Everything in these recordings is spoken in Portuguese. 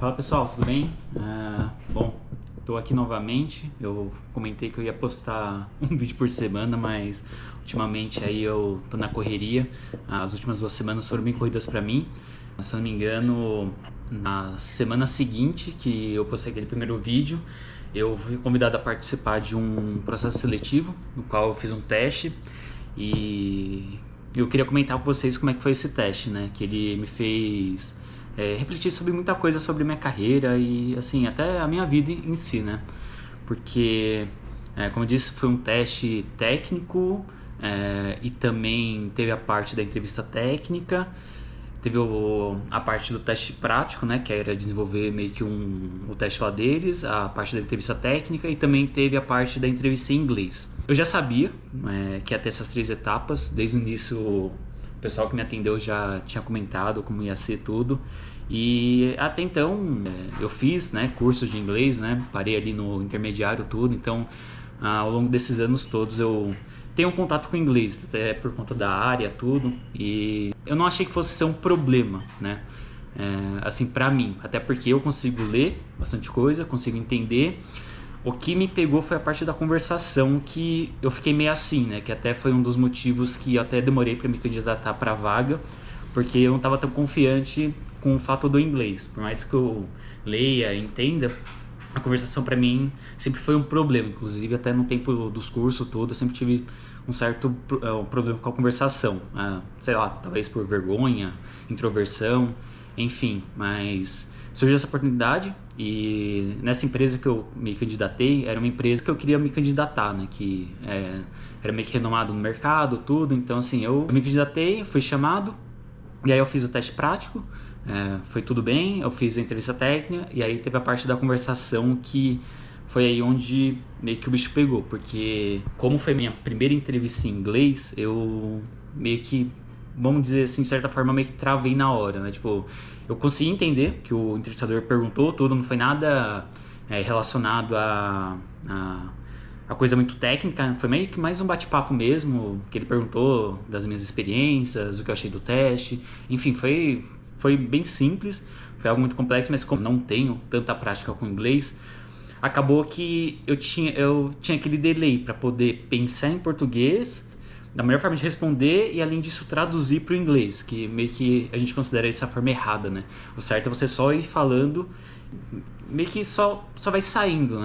Fala pessoal, tudo bem? Bom, estou aqui novamente. Eu comentei que eu ia postar um vídeo por semana, mas ultimamente aí eu tô na correria. As últimas 2 semanas foram bem corridas para mim. Se eu não me engano, na semana seguinte que eu postei aquele primeiro vídeo, eu fui convidado a participar de um processo seletivo, no qual eu fiz um teste e eu queria comentar com vocês como é que foi esse teste, né? Que ele me fez refletir sobre muita coisa sobre minha carreira e assim até a minha vida em si, né? Porque, como eu disse, foi um teste técnico e também teve a parte da entrevista técnica, teve a parte do teste prático, né? Que era desenvolver meio que o teste lá deles, a parte da entrevista técnica e também teve a parte da entrevista em inglês. Eu já sabia que ia ter essas 3 etapas, desde o início o pessoal que me atendeu já tinha comentado como ia ser tudo. E até então eu fiz cursos de inglês, parei ali no intermediário tudo, então ao longo desses anos todos eu tenho um contato com inglês, até por conta da área, tudo, e eu não achei que fosse ser um problema, assim, pra mim, até porque eu consigo ler bastante coisa, consigo entender. O que me pegou foi a parte da conversação, que eu fiquei meio assim, que até foi um dos motivos que eu até demorei para me candidatar para a vaga, porque eu não estava tão confiante com o fato do inglês. Por mais que eu leia, entenda, a conversação para mim sempre foi um problema. Inclusive até no tempo dos cursos todo, eu sempre tive um certo problema com a conversação. Sei lá, talvez por vergonha, introversão, enfim, mas surgiu essa oportunidade e nessa empresa que eu me candidatei, era uma empresa que eu queria me candidatar, que era meio que renomado no mercado, tudo. Então assim, eu me candidatei, fui chamado e aí eu fiz o teste prático, foi tudo bem, eu fiz a entrevista técnica e aí teve a parte da conversação, que foi aí onde meio que o bicho pegou, porque como foi minha primeira entrevista em inglês, eu meio que, vamos dizer assim, de certa forma, meio que travei na hora, Tipo, eu consegui entender que o entrevistador perguntou tudo, não foi nada relacionado a coisa muito técnica, foi meio que mais um bate-papo mesmo, que ele perguntou das minhas experiências, o que eu achei do teste, enfim, foi bem simples, foi algo muito complexo, mas como não tenho tanta prática com inglês, acabou que eu tinha aquele delay para poder pensar em português da melhor forma de responder e além disso traduzir para o inglês, que meio que a gente considera essa forma errada, O certo é você só ir falando, meio que só vai saindo,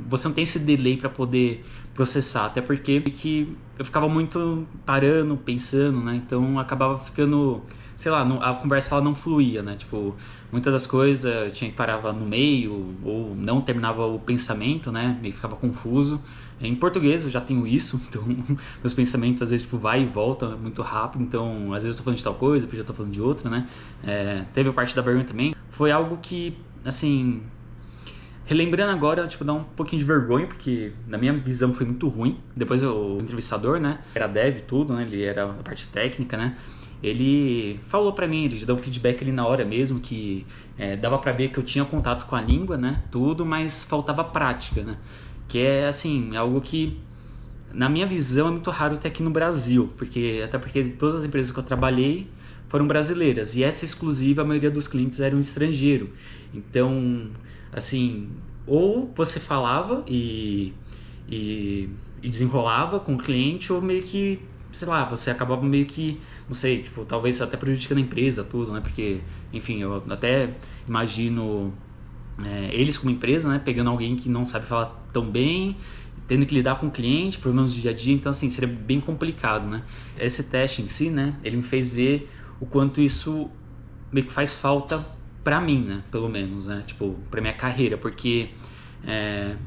você não tem esse delay para poder processar, até porque que eu ficava muito parando, pensando, então acabava ficando, sei lá, a conversa ela não fluía, Tipo, muitas das coisas eu tinha que parava no meio ou não terminava o pensamento, meio que ficava confuso. Em português eu já tenho isso, então meus pensamentos às vezes tipo, vai e volta muito rápido, então às vezes eu tô falando de tal coisa, depois já tô falando de outra, Teve a parte da vergonha também, foi algo que, assim, relembrando agora, tipo, dá um pouquinho de vergonha, porque na minha visão foi muito ruim. Depois o entrevistador, era dev tudo, ele era a parte técnica, ele falou pra mim, ele deu um feedback ali na hora mesmo, que dava pra ver que eu tinha contato com a língua, tudo, mas faltava prática, que é, assim, algo que, na minha visão, é muito raro até aqui no Brasil, até porque todas as empresas que eu trabalhei foram brasileiras, e essa exclusiva, a maioria dos clientes eram estrangeiro. Então, assim, ou você falava e desenrolava com o cliente, ou meio que, sei lá, você acabava meio que, não sei, tipo, talvez até prejudicando a empresa, tudo, porque, enfim, eu até imagino eles como empresa, pegando alguém que não sabe falar tão bem, tendo que lidar com o cliente, problemas do dia a dia, então assim, seria bem complicado, Esse teste em si, ele me fez ver o quanto isso meio que faz falta pra mim, pelo menos, tipo, pra minha carreira, porque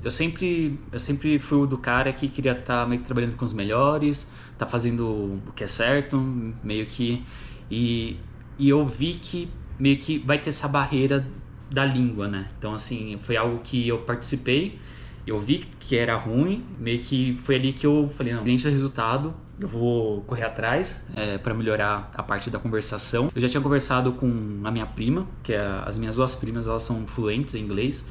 eu sempre fui o do cara que queria estar meio que trabalhando com os melhores, tá fazendo o que é certo, meio que, e eu vi que meio que vai ter essa barreira da língua, então assim, foi algo que eu participei, eu vi que era ruim, meio que foi ali que eu falei, não, cliente do resultado, eu vou correr atrás para melhorar a parte da conversação. Eu já tinha conversado com a minha prima, que as minhas 2 primas, elas são fluentes em inglês,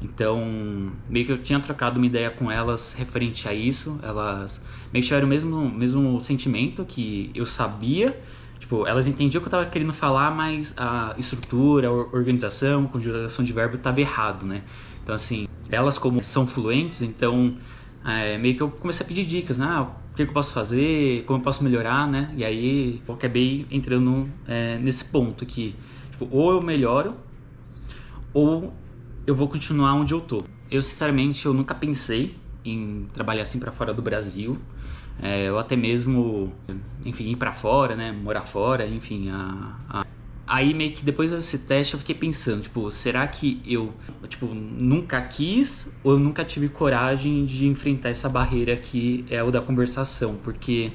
então meio que eu tinha trocado uma ideia com elas referente a isso, elas meio que tiveram o mesmo sentimento, que eu sabia Tipo, elas entendiam o que eu tava querendo falar, mas a estrutura, a organização, conjugação de verbo tava errado, né? Então, assim, elas como são fluentes, então meio que eu comecei a pedir dicas, né? O que eu posso fazer, como eu posso melhorar, né? E aí eu acabei entrando nesse ponto que, tipo, ou eu melhoro, ou eu vou continuar onde eu tô. Eu, sinceramente, eu nunca pensei em trabalhar assim para fora do Brasil. Ou até mesmo, enfim, ir para fora, né? Morar fora, enfim. Aí meio que depois desse teste eu fiquei pensando, tipo, será que eu, tipo, nunca quis ou eu nunca tive coragem de enfrentar essa barreira que é o da conversação? Porque,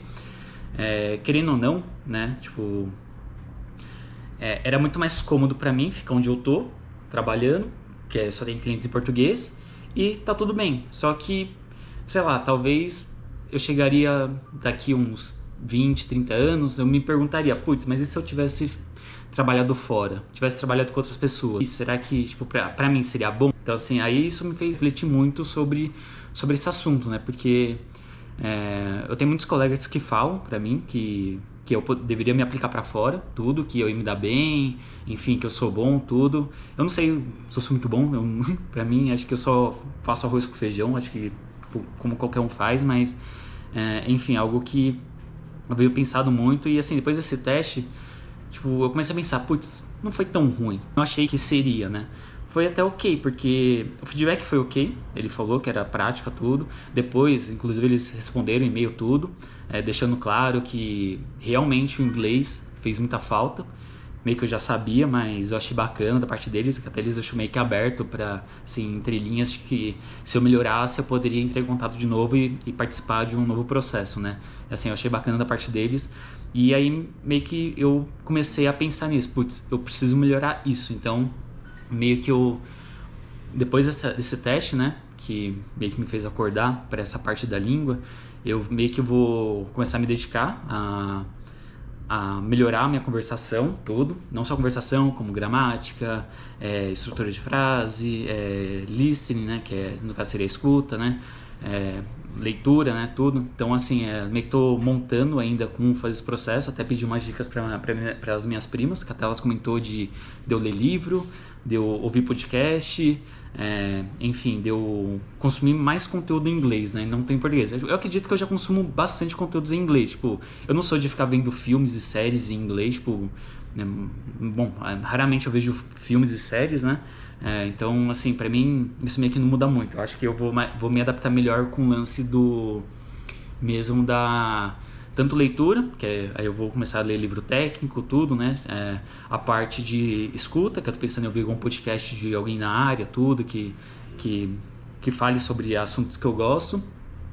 querendo ou não, né? Tipo, era muito mais cômodo para mim ficar onde eu tô, trabalhando, que só tem clientes em português, e tá tudo bem. Só que, sei lá, talvez eu chegaria daqui uns 20, 30 anos, eu me perguntaria, putz, mas e se eu tivesse trabalhado fora, tivesse trabalhado com outras pessoas? E será que, tipo, pra mim seria bom? Então, assim, aí isso me fez refletir muito sobre esse assunto, né? Porque eu tenho muitos colegas que falam pra mim que eu deveria me aplicar pra fora, tudo, que eu ia me dar bem, enfim, que eu sou bom, tudo. Eu não sei se eu sou muito bom, pra mim, acho que eu só faço arroz com feijão, acho que como qualquer um faz, mas, enfim, algo que eu venho pensado muito. E assim, depois desse teste, tipo, eu comecei a pensar, putz, não foi tão ruim. Eu achei que seria, né? Foi até ok, porque o feedback foi ok. Ele falou que era prática, tudo. Depois, inclusive, eles responderam e-mail, tudo, deixando claro que realmente o inglês fez muita falta. Meio que eu já sabia, mas eu achei bacana da parte deles, que até eles deixou meio que aberto pra, assim, entre linhas, de que se eu melhorasse, eu poderia entrar em contato de novo e participar de um novo processo, né? Assim, eu achei bacana da parte deles. E aí, meio que eu comecei a pensar nisso. Putz, eu preciso melhorar isso. Então, meio que eu, depois desse teste, né, que meio que me fez acordar para essa parte da língua, eu meio que vou começar a me dedicar a melhorar a minha conversação, tudo, não só conversação, como gramática, estrutura de frase, listening, né, que no caso seria escuta, né, leitura, né, tudo. Então, assim, meio que tô montando ainda como fazer esse processo, até pedi umas dicas para as minhas primas, que até elas comentou de eu ler livro, de eu ouvir podcast, enfim, de eu consumir mais conteúdo em inglês, né, e não tem português. Eu acredito que eu já consumo bastante conteúdos em inglês, tipo, eu não sou de ficar vendo filmes e séries em inglês, tipo, né, bom, raramente eu vejo filmes e séries, né, então, assim, pra mim, isso meio que não muda muito. Eu acho que eu vou me adaptar melhor com o lance do mesmo da tanto leitura, aí eu vou começar a ler livro técnico, tudo, né? A parte de escuta, que eu tô pensando em ouvir algum podcast de alguém na área, tudo, que fale sobre assuntos que eu gosto,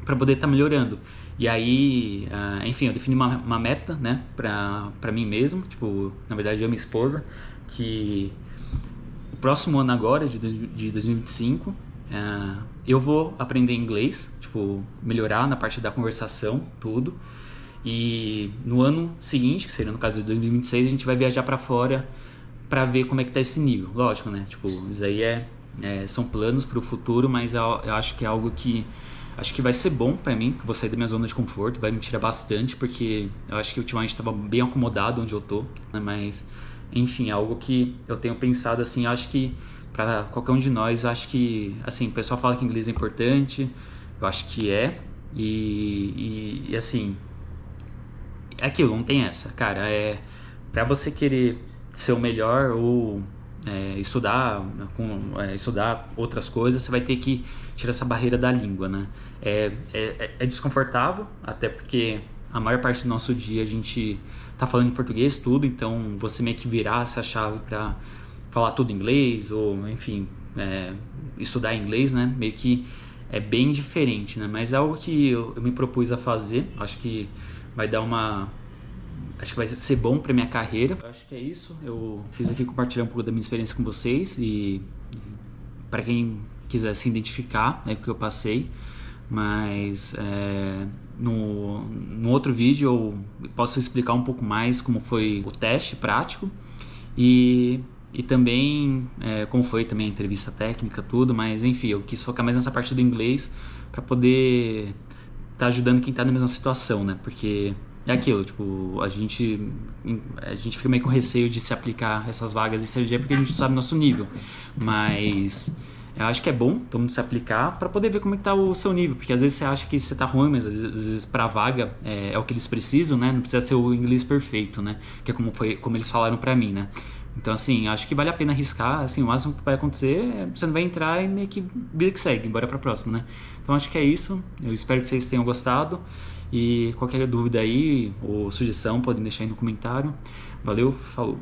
para poder estar melhorando. E aí, enfim, eu defini uma meta, né, pra mim mesmo, tipo, na verdade eu e minha esposa, que o próximo ano agora, de 2025, eu vou aprender inglês, tipo, melhorar na parte da conversação, tudo. E no ano seguinte, que seria no caso de 2026, a gente vai viajar pra fora pra ver como é que tá esse nível. Lógico, né? Tipo, isso aí são planos pro futuro, mas eu acho que é algo que acho que vai ser bom pra mim, que eu vou sair da minha zona de conforto, vai me tirar bastante, porque eu acho que ultimamente tava bem acomodado onde eu tô, né? Mas, enfim, é algo que eu tenho pensado assim, eu acho que pra qualquer um de nós, eu acho que, assim, o pessoal fala que inglês é importante, eu acho que e assim, é aquilo, não tem essa, cara, pra você querer ser o melhor ou estudar outras coisas, você vai ter que tirar essa barreira da língua, né? É desconfortável, até porque a maior parte do nosso dia a gente tá falando em português tudo, então você meio que virar essa chave pra falar tudo em inglês, ou enfim, estudar inglês, né? Meio que é bem diferente, né? Mas é algo que eu me propus a fazer, acho que vai dar acho que vai ser bom para minha carreira. Eu acho que é isso. Eu fiz aqui compartilhar um pouco da minha experiência com vocês e para quem quiser se identificar com o que eu passei. Mas no outro vídeo eu posso explicar um pouco mais como foi o teste prático e também como foi também a entrevista técnica, tudo. Mas enfim, eu quis focar mais nessa parte do inglês para poder estar ajudando quem está na mesma situação, né? Porque é aquilo, tipo, a gente fica meio com receio de se aplicar essas vagas de CLG porque a gente não sabe o nosso nível. Mas eu acho que é bom todo mundo se aplicar para poder ver como é que tá o seu nível, porque às vezes você acha que você tá ruim, mas às vezes pra vaga é o que eles precisam, né? Não precisa ser o inglês perfeito, né? Que é como eles falaram pra mim, né? Então, assim, acho que vale a pena arriscar. Assim, o máximo que vai acontecer é você não vai entrar e meio que vida que segue, bora pra próxima, né? Então, acho que é isso. Eu espero que vocês tenham gostado. E qualquer dúvida aí ou sugestão, podem deixar aí no comentário. Valeu, falou!